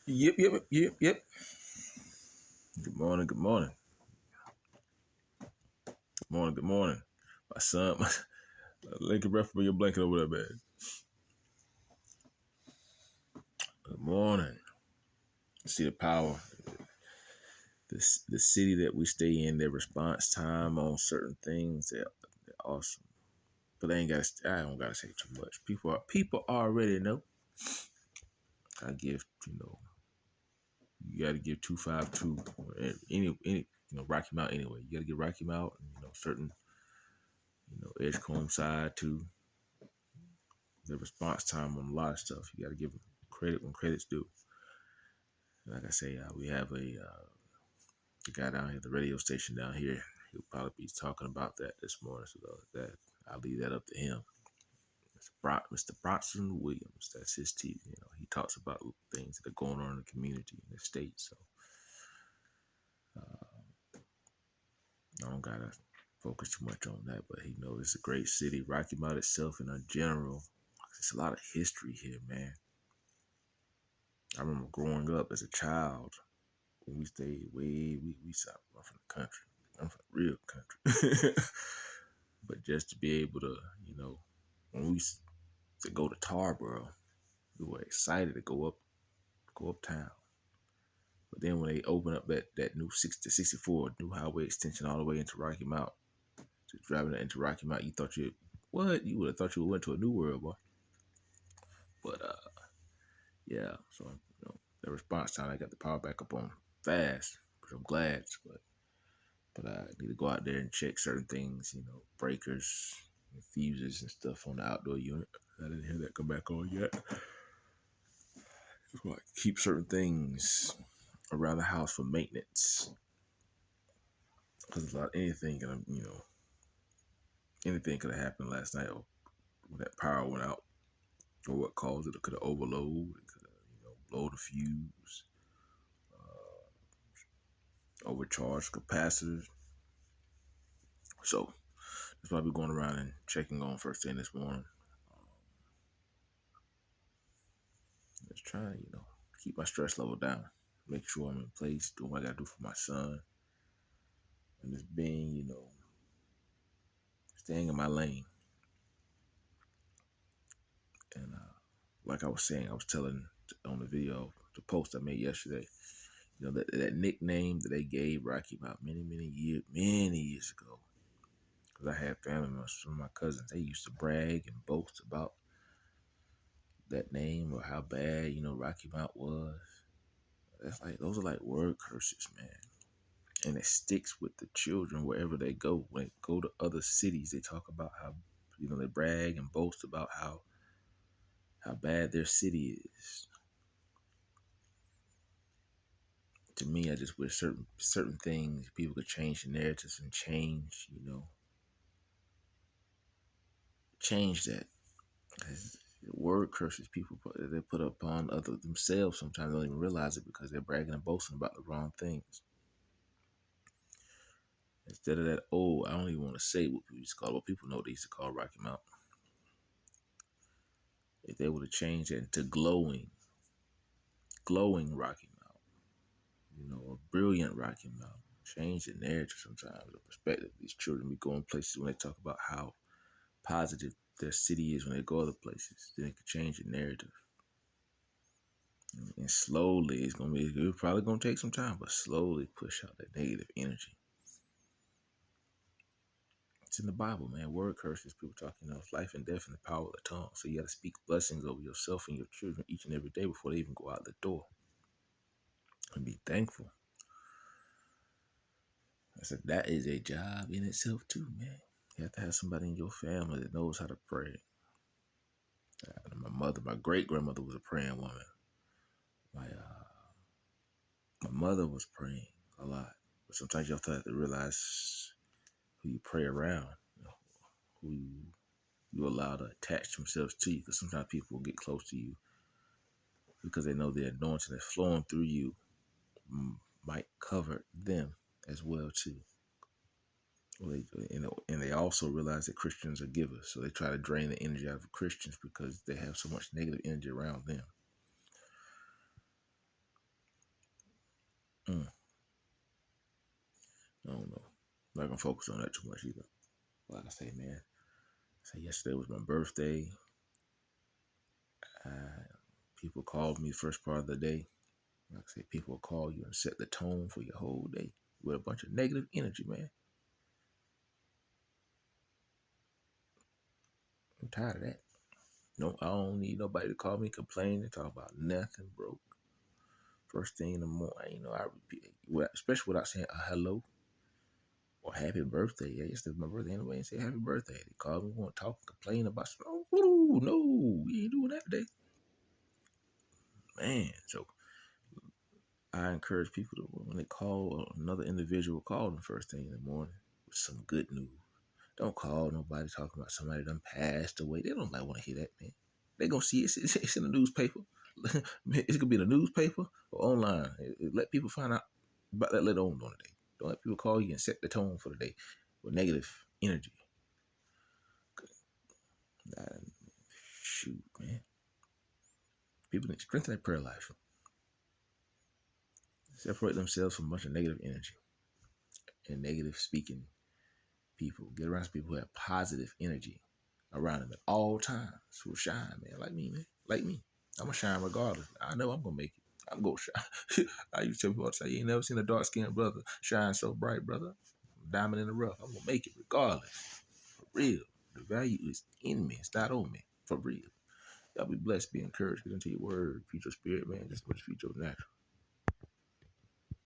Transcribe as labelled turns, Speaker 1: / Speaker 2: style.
Speaker 1: Yep. Good morning, good morning. Good morning. My son, Lincoln breath for your blanket over there, man. Good morning. See the power. The city that we stay in, their response time on certain things, they're awesome. But I don't gotta say too much. People already know. I give, you gotta give 252 any Rocky Mount anyway. You gotta give Rocky Mount, certain, Edgecombe side too. The response time on a lot of stuff. You got to give them credit when credit's due. Like I say, we have the guy down here, the radio station down here. He'll probably be talking about that this morning, so that I'll leave that up to him. Mr. Bronson Williams, that's his team. He talks about things that are going on in the community in the state. So I don't gotta focus too much on that, but he knows it's a great city. Rocky Mount itself, in general, there's a lot of history here, man. I remember growing up as a child when we stayed we south. I'm from the country. I'm from the real country. But just to be able to, when we used to go to Tarboro, we were excited to go uptown. But then when they opened up that new 64 new highway extension all the way into Rocky Mount, just driving into Rocky Mount, you thought you would have thought you went to a new world, boy. But yeah. So the response time, I got the power back up on fast, which I'm glad. But I need to go out there and check certain things, breakers, and fuses and stuff on the outdoor unit. I didn't hear that come back on yet. Just want to keep certain things around the house for maintenance. Because anything could have happened last night when that power went out, or what caused it. It could have overloaded. It could have, blown the fuse, overcharged capacitors. So that's why I'll be going around and checking on first thing this morning. Just trying to, keep my stress level down, make sure I'm in place, doing what I gotta do for my son, and just being, staying in my lane. And like I was saying, I was telling on the video, the post I made yesterday, that nickname that they gave Rocky about many years ago. Because I had family members, some of my cousins, they used to brag and boast about that name or how bad, Rocky Mount was. Those are like word curses, man. And it sticks with the children wherever they go. When they go to other cities, they talk about how, they brag and boast about how bad their city is. To me, I just wish certain things people could change the narratives and change that. Because word curses people they put upon other themselves sometimes don't even realize it because they're bragging and boasting about the wrong things. Instead of that, I don't even want to say what people used to call it, but people know they used to call Rocky Mount. If they would have changed it into glowing Rocky Mount, a brilliant Rocky Mount, change the narrative sometimes, the perspective. These children be going places when they talk about how positive their city is when they go other places. Then they can change the narrative. And slowly, it's probably gonna take some time, but slowly push out that negative energy. It's in the Bible, man. Word curses, people talking of life and death and the power of the tongue. So you got to speak blessings over yourself and your children each and every day before they even go out the door. And be thankful. I said that is a job in itself too, man. You have to have somebody in your family that knows how to pray. My great grandmother was a praying woman. My mother was praying a lot. But sometimes you have to realize who you pray around, who you allow to attach themselves to you. Because sometimes people will get close to you because they know the anointing that's flowing through you might cover them as well too. And they also realize that Christians are givers, so they try to drain the energy out of Christians because they have so much negative energy around them. Mm, I don't know. I'm not gonna focus on that too much either. Like I say, man. Say yesterday was my birthday. People called me first part of the day. Like I say, people will call you and set the tone for your whole day with a bunch of negative energy, man. I'm tired of that. No, I don't need nobody to call me, complain, and talk about nothing, bro. First thing in the morning, I repeat, especially without saying a hello or happy birthday. Yeah, yesterday's my birthday anyway, and say happy birthday. They call me, want to talk, complain about something. Oh, no, we ain't doing that today, man. So I encourage people to, when they call another individual, call them first thing in the morning with some good news. Don't call nobody talking about somebody done passed away. They don't want to hear that, man. They gonna see it's in the newspaper. It's gonna be in the newspaper or online. Let people find out about that later on the day. Don't let people call you and set the tone for the day with negative energy. Uh, Shoot, man. People need to strengthen their prayer life. Separate themselves from a bunch of negative energy and negative speaking people. Get around people who have positive energy around them at all times. Who shine, man. Like me, man. Like me. I'm gonna shine regardless. I know I'm gonna make it. I'm gonna shine. I used to tell people all the time, you ain't never seen a dark skinned brother shine so bright, brother. Diamond in the rough. I'm gonna make it regardless. For real. The value is in me. It's not on me. For real. Y'all be blessed, be encouraged, get into your word, feed your spirit, man. Just feed your natural.